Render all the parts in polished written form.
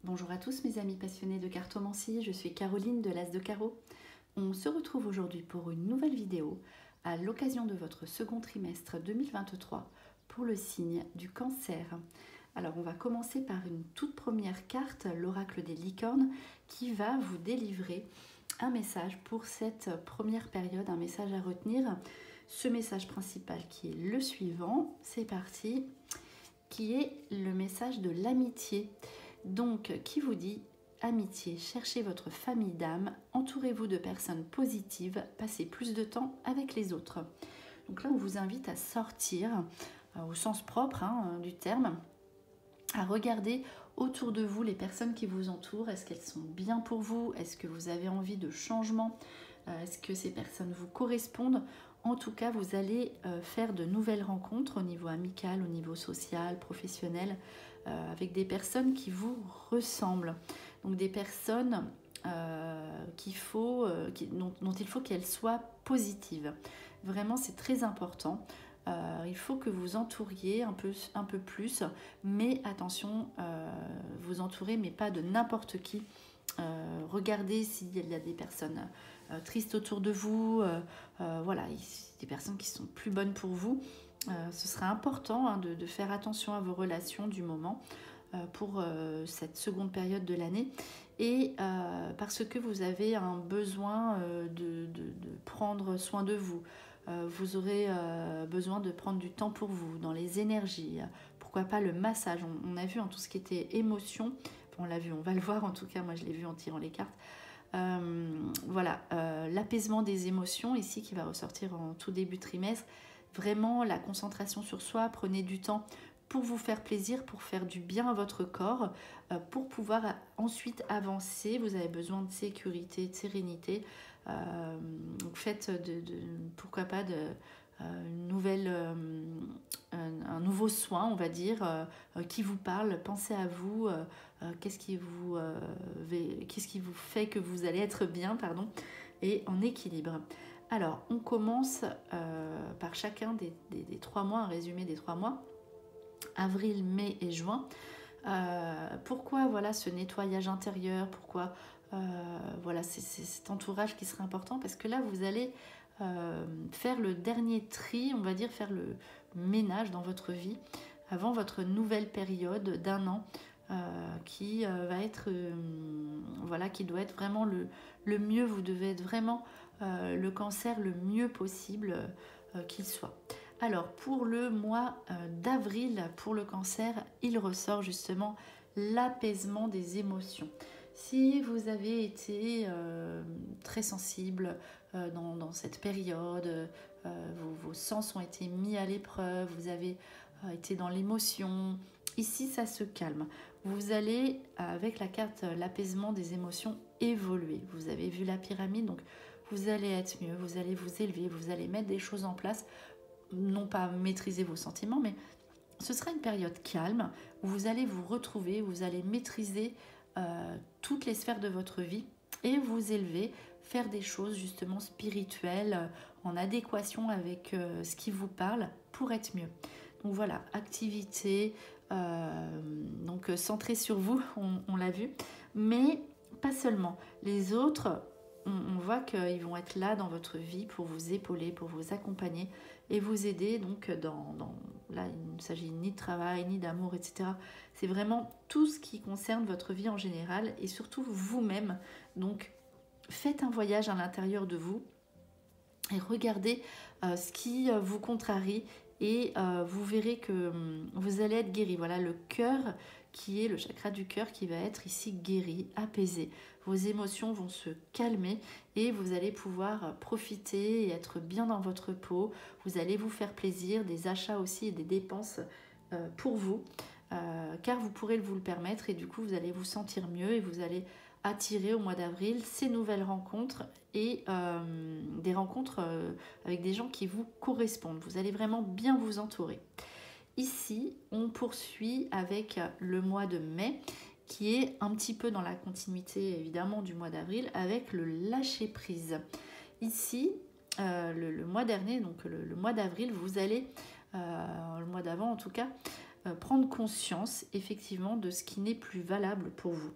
Bonjour à tous mes amis passionnés de cartomancie, je suis Caroline de l'As de Carreau. On se retrouve aujourd'hui pour une nouvelle vidéo à l'occasion de votre second trimestre 2023 pour le signe du Cancer. Alors on va commencer par une toute première carte, l'oracle des licornes, qui va vous délivrer un message pour cette première période, un message à retenir. Ce message principal qui est le suivant, c'est parti, qui est le message de l'amitié. Donc, qui vous dit amitié, cherchez votre famille d'âme, entourez-vous de personnes positives, passez plus de temps avec les autres. Donc là, on vous invite à sortir, au sens propre du terme, à regarder autour de vous les personnes qui vous entourent. Est-ce qu'elles sont bien pour vous? Est-ce que vous avez envie de changement? Est-ce que ces personnes vous correspondent? En tout cas, vous allez faire de nouvelles rencontres au niveau amical, au niveau social, professionnel, avec des personnes qui vous ressemblent. Donc des personnes dont il faut qu'elles soient positives. Vraiment, c'est très important. Il faut que vous entouriez un peu plus, mais attention, vous entourez, mais pas de n'importe qui. Regardez s'il y a des personnes tristes autour de vous, voilà, des personnes qui sont plus bonnes pour vous. Ce sera important de faire attention à vos relations du moment pour cette seconde période de l'année, et parce que vous avez un besoin de prendre soin de vous. Vous aurez besoin de prendre du temps pour vous, dans les énergies. Pourquoi pas le massage? On a vu tout ce qui était émotion. On l'a vu, on va le voir en tout cas, moi je l'ai vu en tirant les cartes. Voilà, l'apaisement des émotions ici qui va ressortir en tout début de trimestre. Vraiment la concentration sur soi, prenez du temps pour vous faire plaisir, pour faire du bien à votre corps, pour pouvoir ensuite avancer. Vous avez besoin de sécurité, de sérénité. Donc faites pourquoi pas un nouveau soin, on va dire, qui vous parle. Pensez à vous, qu'est-ce qui vous fait que vous allez être bien, et en équilibre. Alors, on commence par chacun des 3 mois, un résumé des 3 mois, avril, mai et juin. Pourquoi ce nettoyage intérieur? Pourquoi c'est cet entourage qui sera important? Parce que là, vous allez faire le dernier tri, on va dire, faire le ménage dans votre vie avant votre nouvelle période d'1 an qui va être qui doit être vraiment le mieux. Vous devez être vraiment le cancer le mieux possible qu'il soit. Alors pour le mois d'avril, pour le cancer, il ressort justement l'apaisement des émotions. Si vous avez été très sensible dans cette période, vos sens ont été mis à l'épreuve, vous avez été dans l'émotion, ici ça se calme. Vous allez, avec la carte l'apaisement des émotions, évoluer. Vous avez vu la pyramide, donc vous allez être mieux, vous allez vous élever, vous allez mettre des choses en place, non pas maîtriser vos sentiments, mais ce sera une période calme où vous allez vous retrouver, vous allez maîtriser toutes les sphères de votre vie et vous élever, faire des choses justement spirituelles en adéquation avec ce qui vous parle pour être mieux. Donc voilà, activité, donc centrée sur vous, on l'a vu, mais pas seulement. Les autres, on voit qu'ils vont être là dans votre vie pour vous épauler, pour vous accompagner et vous aider. Donc là, il ne s'agit ni de travail, ni d'amour, etc. C'est vraiment tout ce qui concerne votre vie en général et surtout vous-même. Donc faites un voyage à l'intérieur de vous et regardez ce qui vous contrarie, et vous verrez que vous allez être guéri. Voilà le cœur qui est le chakra du cœur qui va être ici guéri, apaisé. Vos émotions vont se calmer et vous allez pouvoir profiter et être bien dans votre peau. Vous allez vous faire plaisir, des achats aussi et des dépenses pour vous, car vous pourrez vous le permettre, et du coup vous allez vous sentir mieux et vous allez attirer au mois d'avril ces nouvelles rencontres et des rencontres avec des gens qui vous correspondent. Vous allez vraiment bien vous entourer. Ici, on poursuit avec le mois de mai, qui est un petit peu dans la continuité évidemment du mois d'avril, avec le lâcher prise. Ici, le mois dernier, donc le mois d'avril, vous allez, le mois d'avant en tout cas, prendre conscience effectivement de ce qui n'est plus valable pour vous.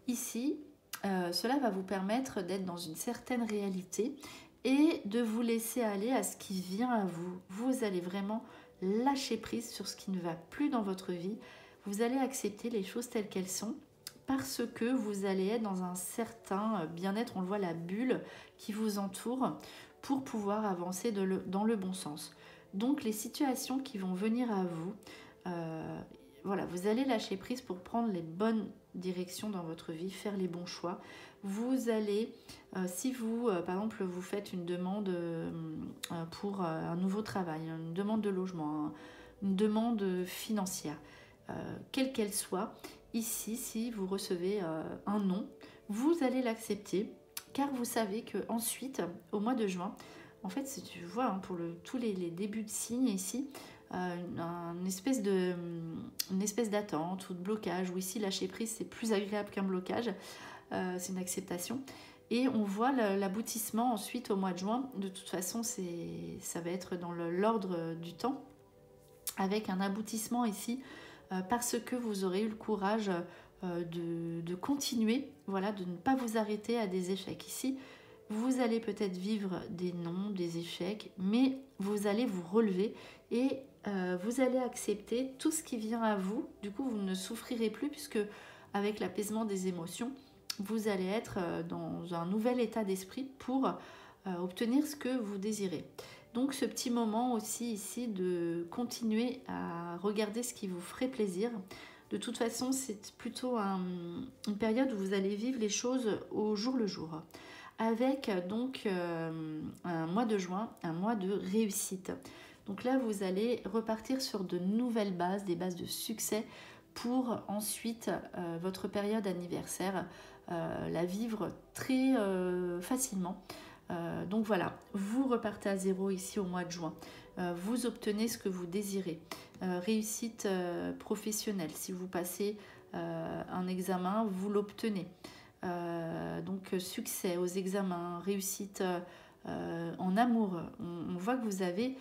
Ici, cela va vous permettre d'être dans une certaine réalité et de vous laisser aller à ce qui vient à vous. Vous allez vraiment lâcher prise sur ce qui ne va plus dans votre vie. Vous allez accepter les choses telles qu'elles sont parce que vous allez être dans un certain bien-être, on le voit, la bulle qui vous entoure pour pouvoir avancer dans le bon sens. Donc les situations qui vont venir à vous, voilà, vous allez lâcher prise pour prendre les bonnes directions dans votre vie, faire les bons choix. Vous allez, si vous, par exemple, vous faites une demande pour un nouveau travail, une demande de logement, une demande financière, quelle qu'elle soit, ici, si vous recevez un non, vous allez l'accepter, car vous savez qu'ensuite, au mois de juin, en fait, si tu vois, hein, pour tous les débuts de signes ici, une espèce d'attente ou de blocage, où ici lâcher prise c'est plus agréable qu'un blocage, c'est une acceptation, et on voit l'aboutissement ensuite au mois de juin. De toute façon ça va être dans l'ordre du temps, avec un aboutissement ici, parce que vous aurez eu le courage de continuer, voilà, de ne pas vous arrêter à des échecs. Ici vous allez peut-être vivre des non, des échecs, mais vous allez vous relever et vous allez accepter tout ce qui vient à vous. Du coup, vous ne souffrirez plus, puisque avec l'apaisement des émotions, vous allez être dans un nouvel état d'esprit pour obtenir ce que vous désirez. Donc ce petit moment aussi ici de continuer à regarder ce qui vous ferait plaisir. De toute façon, c'est plutôt une période où vous allez vivre les choses au jour le jour, avec donc un mois de juin, un mois de réussite. Donc là, vous allez repartir sur de nouvelles bases, des bases de succès, pour ensuite votre période anniversaire la vivre très facilement. Donc voilà, vous repartez à zéro ici au mois de juin. Vous obtenez ce que vous désirez. Réussite professionnelle, si vous passez un examen, vous l'obtenez. Donc succès aux examens, réussite en amour. On voit que vous avez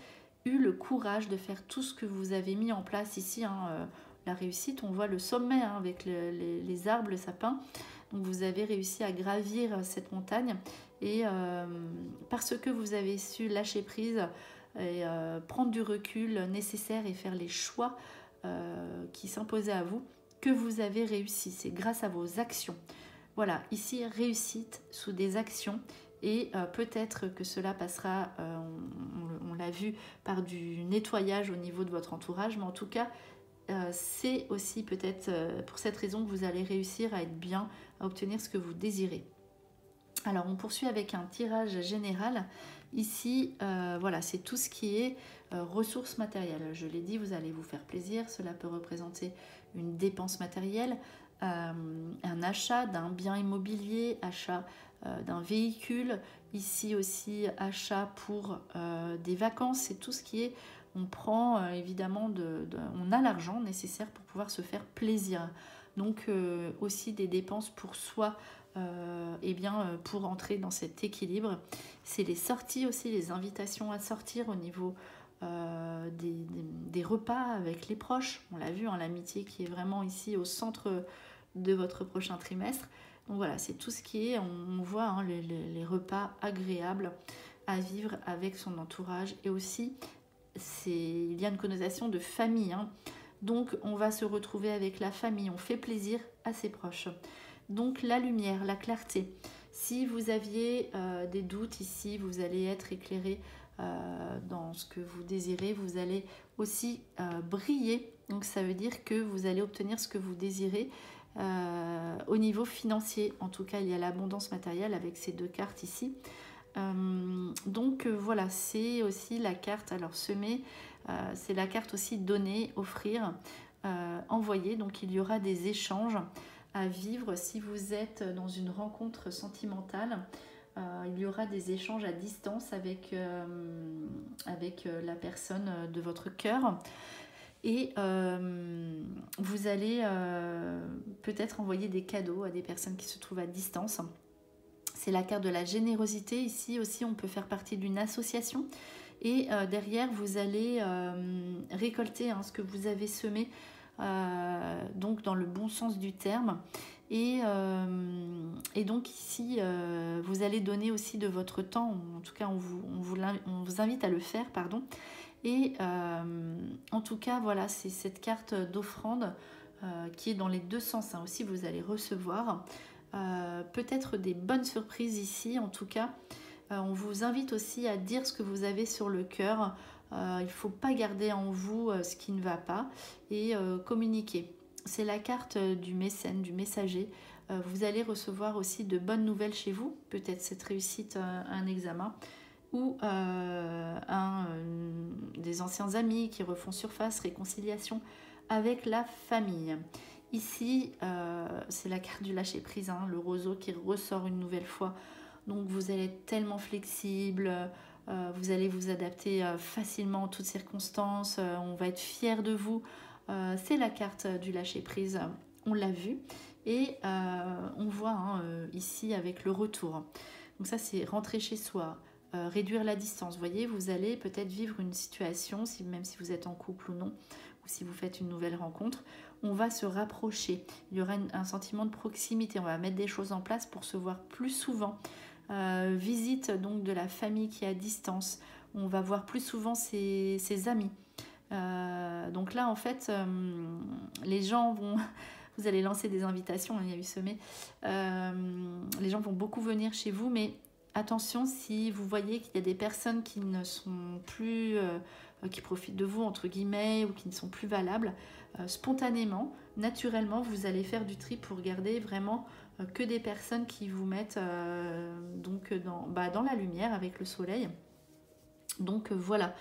eu le courage de faire tout ce que vous avez mis en place ici, hein. La réussite, on voit le sommet, hein, avec les arbres, le sapin. Donc vous avez réussi à gravir cette montagne, et parce que vous avez su lâcher prise et prendre du recul nécessaire et faire les choix qui s'imposaient à vous, que vous avez réussi. C'est grâce à vos actions. Voilà, ici, réussite sous des actions, et peut-être que cela passera, on l'a vu, par du nettoyage au niveau de votre entourage, mais en tout cas, c'est aussi peut-être pour cette raison que vous allez réussir à être bien, à obtenir ce que vous désirez. Alors, on poursuit avec un tirage général. Ici, voilà, c'est tout ce qui est ressources matérielles. Je l'ai dit, vous allez vous faire plaisir. Cela peut représenter une dépense matérielle, un achat d'un bien immobilier, achat d'un véhicule. Ici aussi, achat pour des vacances. C'est tout ce qui est... On prend évidemment, on a l'argent nécessaire pour pouvoir se faire plaisir. Donc aussi des dépenses pour soi, pour entrer dans cet équilibre. C'est les sorties aussi, les invitations à sortir au niveau des repas avec les proches. On l'a vu, hein, l'amitié qui est vraiment ici au centre de votre prochain trimestre. Donc voilà, c'est tout ce qui est, on voit, hein, les repas agréables à vivre avec son entourage, et aussi il y a une connotation de famille, hein. Donc on va se retrouver avec la famille, on fait plaisir à ses proches. Donc la lumière, la clarté. Si vous aviez des doutes ici, vous allez être éclairé dans ce que vous désirez. Vous allez aussi briller. Donc ça veut dire que vous allez obtenir ce que vous désirez au niveau financier. En tout cas, il y a l'abondance matérielle avec ces deux cartes ici. Donc voilà, c'est aussi la carte, alors semer, c'est la carte aussi donner, offrir, envoyer. Donc il y aura des échanges à vivre si vous êtes dans une rencontre sentimentale. Il y aura des échanges à distance avec la personne de votre cœur, et vous allez peut-être envoyer des cadeaux à des personnes qui se trouvent à distance. C'est la carte de la générosité. Ici aussi, on peut faire partie d'une association. Et derrière, vous allez récolter ce que vous avez semé, donc dans le bon sens du terme. Et donc ici, vous allez donner aussi de votre temps, en tout cas on vous invite à le faire, pardon. Et en tout cas, voilà, c'est cette carte d'offrande qui est dans les deux sens aussi, vous allez recevoir peut-être des bonnes surprises ici. En tout cas, on vous invite aussi à dire ce que vous avez sur le cœur. Il ne faut pas garder en vous ce qui ne va pas et communiquer. C'est la carte du mécène, du messager. Vous allez recevoir aussi de bonnes nouvelles chez vous, peut-être cette réussite à un examen ou des anciens amis qui refont surface, réconciliation avec la famille. Ici, c'est la carte du lâcher-prise, le roseau qui ressort une nouvelle fois. Donc vous allez être tellement flexible, vous allez vous adapter facilement en toutes circonstances, on va être fiers de vous. C'est la carte du lâcher-prise, on l'a vu. Et on voit ici avec le retour. Donc ça, c'est rentrer chez soi, réduire la distance. Vous voyez, vous allez peut-être vivre une situation, même si vous êtes en couple ou non, ou si vous faites une nouvelle rencontre, on va se rapprocher. Il y aura un sentiment de proximité. On va mettre des choses en place pour se voir plus souvent. Visite donc de la famille qui est à distance. On va voir plus souvent ses amis. Donc là, en fait, les gens vont... Vous allez lancer des invitations, il y a eu semé. Les gens vont beaucoup venir chez vous, mais attention si vous voyez qu'il y a des personnes qui ne sont plus... qui profitent de vous, entre guillemets, ou qui ne sont plus valables, spontanément, naturellement, vous allez faire du tri pour garder vraiment que des personnes qui vous mettent donc dans la lumière avec le soleil. Donc voilà.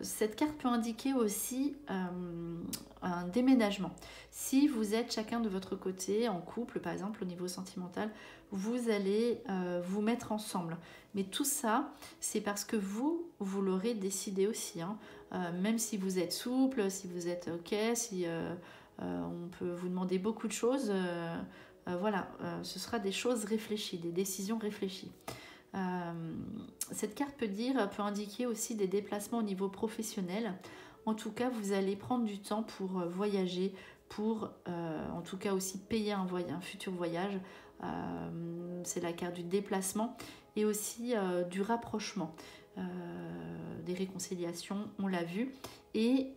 Cette carte peut indiquer aussi un déménagement. Si vous êtes chacun de votre côté, en couple par exemple, au niveau sentimental, vous allez vous mettre ensemble. Mais tout ça, c'est parce que vous l'aurez décidé aussi. Même si vous êtes souple, si vous êtes ok, si on peut vous demander beaucoup de choses, voilà, ce sera des choses réfléchies, des décisions réfléchies. Cette carte peut indiquer aussi des déplacements au niveau professionnel. En tout cas, vous allez prendre du temps pour voyager, pour en tout cas aussi payer un futur voyage. C'est la carte du déplacement et aussi du rapprochement, des réconciliations, on l'a vu. Et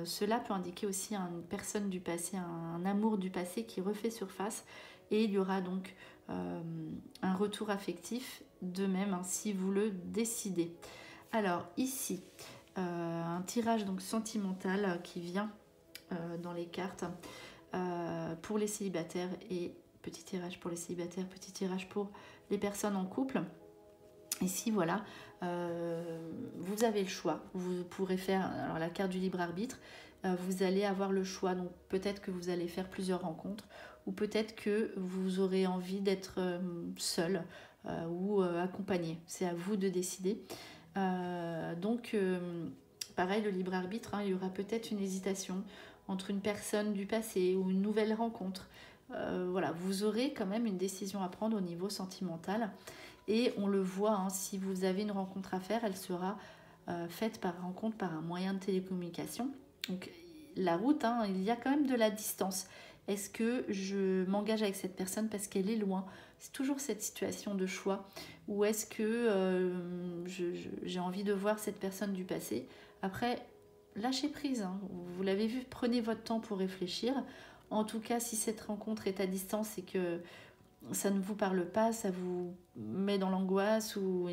cela peut indiquer aussi une personne du passé, un amour du passé qui refait surface. Et il y aura donc un retour affectif de même si vous le décidez. Alors ici, un tirage donc sentimental qui vient dans les cartes pour les célibataires et petit tirage pour les célibataires, petit tirage pour les personnes en couple. Ici, voilà, vous avez le choix. Vous pourrez faire alors, la carte du libre arbitre. Vous allez avoir le choix. Donc peut-être que vous allez faire plusieurs rencontres ou peut-être que vous aurez envie d'être seul ou accompagné. C'est à vous de décider. Donc, pareil, le libre arbitre, il y aura peut-être une hésitation entre une personne du passé ou une nouvelle rencontre. Voilà, vous aurez quand même une décision à prendre au niveau sentimental. Et on le voit, si vous avez une rencontre à faire, elle sera faite par un moyen de télécommunication. Donc la route, il y a quand même de la distance. Est-ce que je m'engage avec cette personne parce qu'elle est loin? C'est toujours cette situation de choix. Ou est-ce que j'ai envie de voir cette personne du passé? Après, lâchez prise. Vous l'avez vu, prenez votre temps pour réfléchir. En tout cas, si cette rencontre est à distance et que ça ne vous parle pas, ça vous met dans l'angoisse ou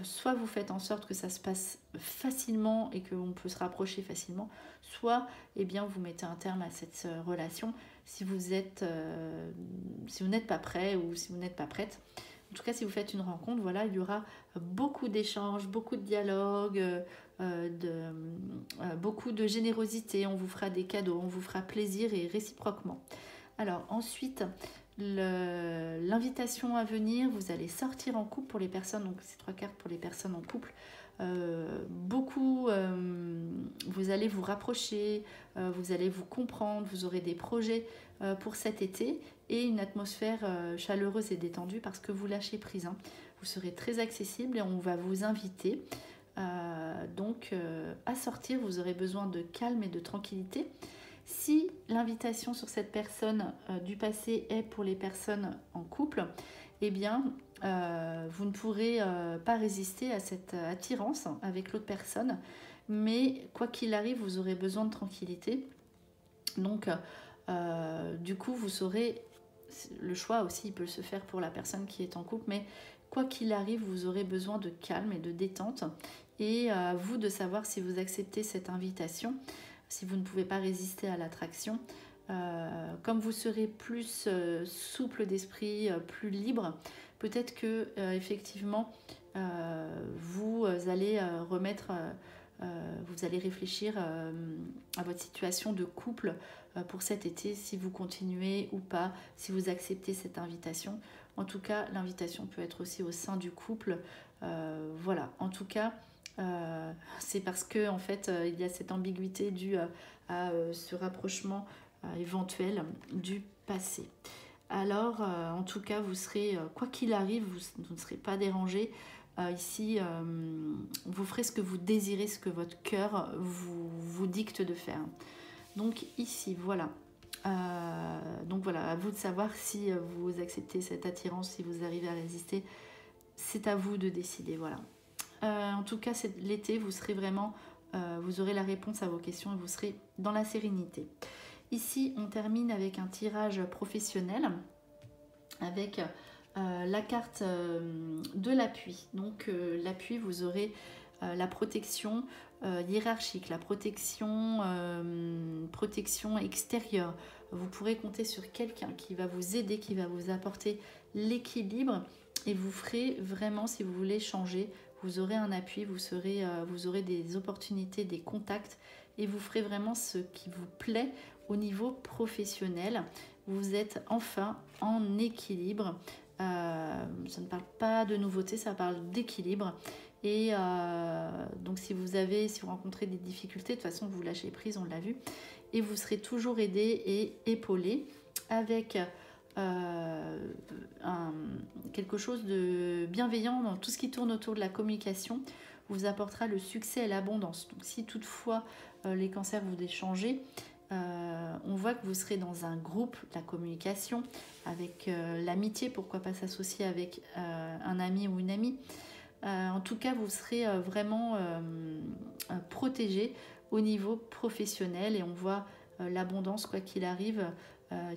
soit vous faites en sorte que ça se passe facilement et qu'on peut se rapprocher facilement, soit vous mettez un terme à cette relation si vous n'êtes pas prêt ou si vous n'êtes pas prête. En tout cas, si vous faites une rencontre, voilà, il y aura beaucoup d'échanges, beaucoup de dialogues, beaucoup de générosité. On vous fera des cadeaux, on vous fera plaisir et réciproquement. Alors ensuite, l'invitation à venir, vous allez sortir en couple pour les personnes, donc ces 3 cartes pour les personnes en couple. Vous allez vous rapprocher, vous allez vous comprendre, vous aurez des projets pour cet été et une atmosphère chaleureuse et détendue parce que vous lâchez prise. Vous serez très accessible et on va vous inviter Donc à sortir, vous aurez besoin de calme et de tranquillité. Si l'invitation sur cette personne du passé est pour les personnes en couple, eh bien vous ne pourrez pas résister à cette attirance avec l'autre personne, mais quoi qu'il arrive, vous aurez besoin de tranquillité. Donc du coup, vous saurez, le choix aussi, il peut se faire pour la personne qui est en couple, mais quoi qu'il arrive, vous aurez besoin de calme et de détente. Et à vous de savoir si vous acceptez cette invitation, si vous ne pouvez pas résister à l'attraction. Comme vous serez plus souple d'esprit, plus libre, peut-être que effectivement vous allez vous allez réfléchir à votre situation de couple pour cet été, si vous continuez ou pas, si vous acceptez cette invitation. En tout cas, l'invitation peut être aussi au sein du couple. Voilà, en tout cas, c'est parce que en fait, il y a cette ambiguïté due à ce rapprochement éventuel du passé. Alors, en tout cas, vous serez, quoi qu'il arrive, vous ne serez pas dérangé. Ici, vous ferez ce que vous désirez, ce que votre cœur vous dicte de faire. Donc ici, voilà. Donc voilà, à vous de savoir si vous acceptez cette attirance, si vous arrivez à résister. C'est à vous de décider, voilà. En tout cas, l'été, vous serez vraiment, vous aurez la réponse à vos questions et vous serez dans la sérénité. Ici, on termine avec un tirage professionnel, avec la carte de l'appui. Donc l'appui, vous aurez la protection hiérarchique, la protection extérieure. Vous pourrez compter sur quelqu'un qui va vous aider, qui va vous apporter l'équilibre, et vous ferez vraiment, si vous voulez changer, vous aurez un appui, vous aurez des opportunités, des contacts, et vous ferez vraiment ce qui vous plaît au niveau professionnel. Vous êtes enfin en équilibre. Ça ne parle pas de nouveauté, ça parle d'équilibre. Et donc si vous rencontrez des difficultés, de toute façon vous lâchez prise, on l'a vu, et vous serez toujours aidé et épaulé avec quelque chose de bienveillant dans tout ce qui tourne autour de la communication, vous apportera le succès et l'abondance. Donc si toutefois les cancers vous déchangez, on voit que vous serez dans un groupe, la communication, avec l'amitié, pourquoi pas s'associer avec un ami ou une amie. En tout cas, vous serez vraiment protégé au niveau professionnel, et on voit l'abondance, quoi qu'il arrive.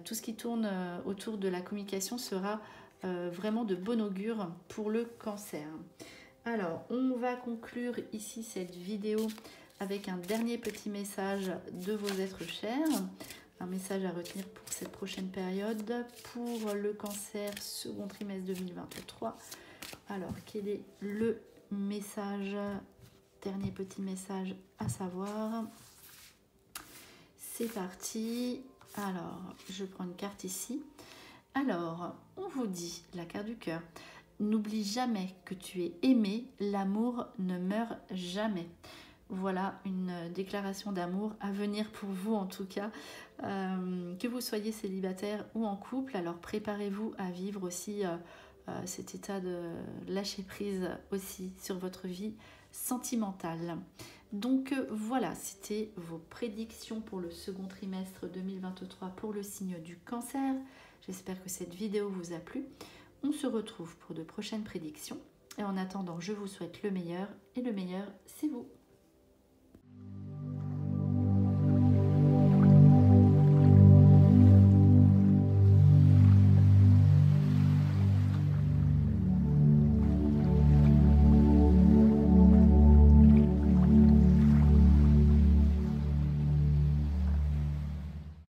Tout ce qui tourne autour de la communication sera vraiment de bon augure pour le cancer. Alors, on va conclure ici cette vidéo avec un dernier petit message de vos êtres chers. Un message à retenir pour cette prochaine période, pour le cancer second trimestre 2023. Alors, quel est le message, dernier petit message à savoir? C'est parti. Alors, je prends une carte ici. Alors, on vous dit, la carte du cœur, n'oublie jamais que tu es aimé, l'amour ne meurt jamais. Voilà une déclaration d'amour à venir pour vous, en tout cas, que vous soyez célibataire ou en couple. Alors préparez-vous à vivre aussi cet état de lâcher prise aussi sur votre vie sentimentale. Donc voilà, c'était vos prédictions pour le second trimestre 2023 pour le signe du cancer. J'espère que cette vidéo vous a plu. On se retrouve pour de prochaines prédictions. Et en attendant, je vous souhaite le meilleur, et le meilleur, c'est vous.